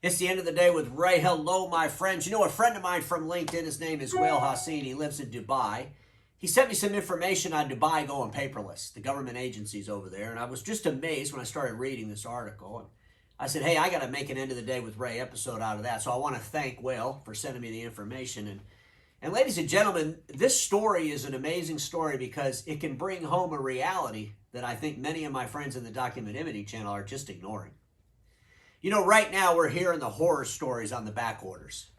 It's the end of the day with Ray. Hello, my friends. You know, a friend of mine from LinkedIn, his name is Wael Hassin. He lives in Dubai. He sent me some information on Dubai going paperless, the government agencies over there. And I was just amazed when I started reading this article. And I said, hey, I got to make an end of the day with Ray episode out of that. So I want to thank Wael for sending me the information. And ladies and gentlemen, this story is an amazing story because it can bring home a reality that I think many of my friends in the Document Imaging channel are just ignoring. You know, right now we're hearing the horror stories on the back orders.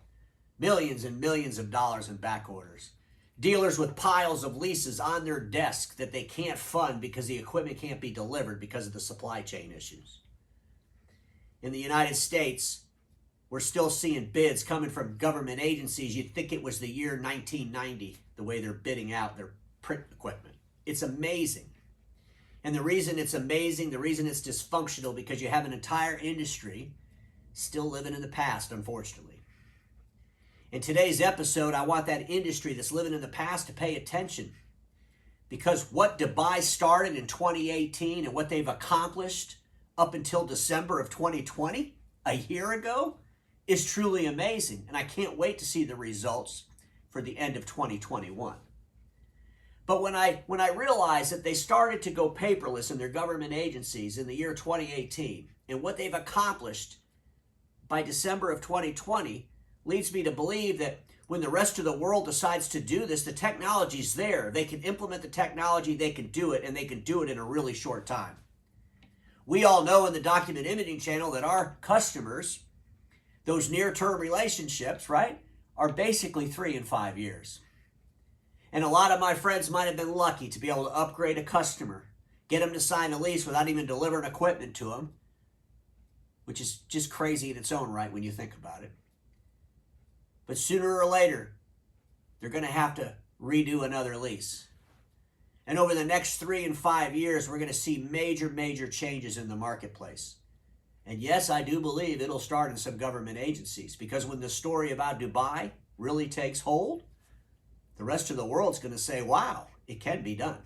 Millions and millions of dollars in back orders. Dealers with piles of leases on their desk that they can't fund because the equipment can't be delivered because of the supply chain issues. In the United States, we're still seeing bids coming from government agencies. You'd think it was the year 1990, the way they're bidding out their print equipment. It's amazing. And the reason it's amazing, the reason it's dysfunctional, because you have an entire industry still living in the past, unfortunately. In today's episode, I want that industry that's living in the past to pay attention. Because what Dubai started in 2018 and what they've accomplished up until December of 2020, a year ago, is truly amazing. And I can't wait to see the results for the end of 2021. But when I realized that they started to go paperless in their government agencies in the year 2018, and what they've accomplished by December of 2020 leads me to believe that when the rest of the world decides to do this, the technology's there. They can implement the technology, they can do it, and they can do it in a really short time. We all know in the Document Imaging channel that our customers, those near-term relationships, right, are basically 3 and 5 years. And a lot of my friends might have been lucky to be able to upgrade a customer, get them to sign a lease without even delivering equipment to them, which is just crazy in its own right when you think about it. But sooner or later, they're going to have to redo another lease. And over the next 3 and 5 years, we're going to see major, major changes in the marketplace. And yes, I do believe it'll start in some government agencies, because when the story about Dubai really takes hold, the rest of the world's going to say, wow, it can be done.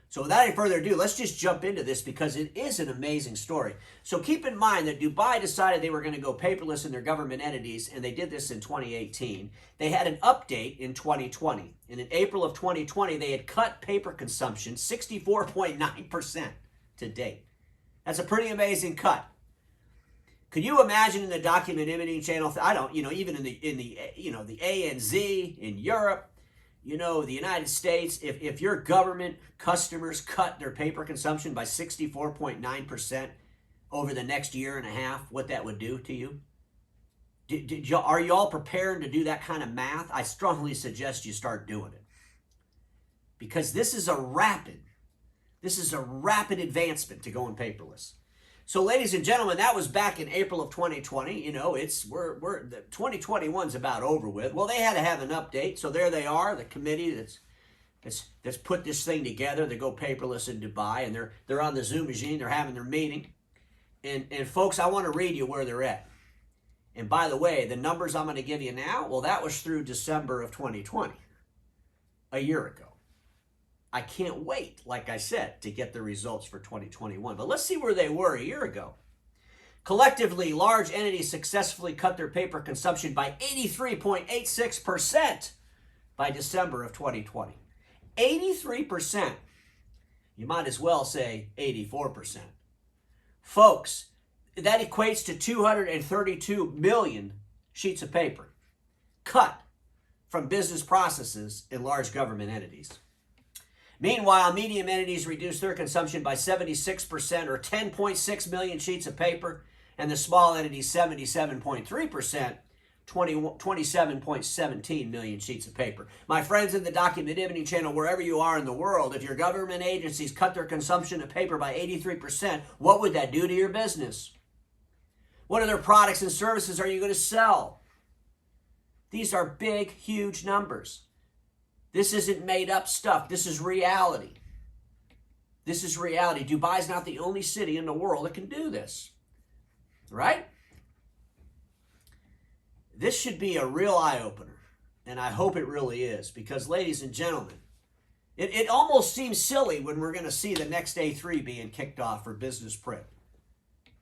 So without any further ado, let's just jump into this because it is an amazing story. So keep in mind that Dubai decided they were going to go paperless in their government entities, and they did this in 2018. They had an update in 2020. And in April of 2020, they had cut paper consumption 64.9% to date. That's a pretty amazing cut. Could you imagine in the Document Imaging channel, I don't, even in the the ANZ in Europe, the United States, if your government customers cut their paper consumption by 64.9% over the next year and a half, what that would do to you? Are you all prepared to do that kind of math? I strongly suggest you start doing it. Because this is a rapid advancement to going paperless. So, ladies and gentlemen, that was back in April of 2020. We're 2021's about over with. Well, they had to have an update, so there they are, the committee that's put this thing together to go paperless in Dubai, and they're on the Zoom machine, they're having their meeting, and folks, I want to read you where they're at. And by the way, the numbers I'm going to give you now, well, that was through December of 2020, a year ago. I can't wait, like I said, to get the results for 2021. But let's see where they were a year ago. Collectively, large entities successfully cut their paper consumption by 83.86% by December of 2020. 83%. You might as well say 84%. Folks, that equates to 232 million sheets of paper cut from business processes in large government entities. Meanwhile, medium entities reduced their consumption by 76%, or 10.6 million sheets of paper, and the small entities 77.3%, 27.17 million sheets of paper. My friends in the Document Imaging channel, wherever you are in the world, if your government agencies cut their consumption of paper by 83%, what would that do to your business? What other products and services are you going to sell? These are big, huge numbers. This isn't made up stuff. This is reality. This is reality. Dubai's not the only city in the world that can do this. Right? This should be a real eye-opener. And I hope it really is. Because, ladies and gentlemen, it almost seems silly when we're going to see the next A3 being kicked off for business print.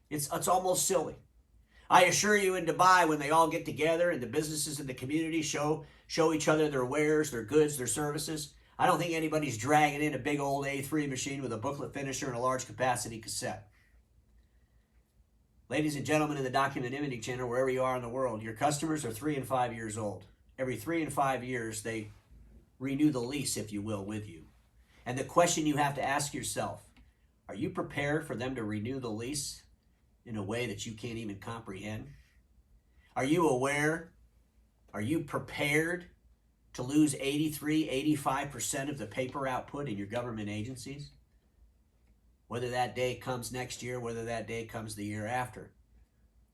It's almost silly. I assure you, in Dubai, when they all get together and the businesses in the community show each other their wares, their goods, their services, I don't think anybody's dragging in a big old A3 machine with a booklet finisher and a large capacity cassette. Ladies and gentlemen in the Document Imaging Channel, wherever you are in the world, your customers are 3 and 5 years old. Every 3 and 5 years, they renew the lease, if you will, with you. And the question you have to ask yourself, are you prepared for them to renew the lease in a way that you can't even comprehend? Are you aware? Are you prepared to lose 83, 85% of the paper output in your government agencies? Whether that day comes next year, whether that day comes the year after.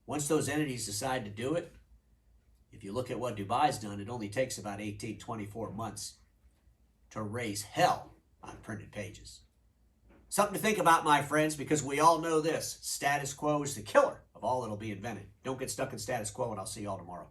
Once those entities decide to do it, if you look at what Dubai's done, it only takes about 18, 24 months to raise hell on printed pages. Something to think about, my friends, because we all know this: status quo is the killer of all that'll be invented. Don't get stuck in status quo, and I'll see you all tomorrow.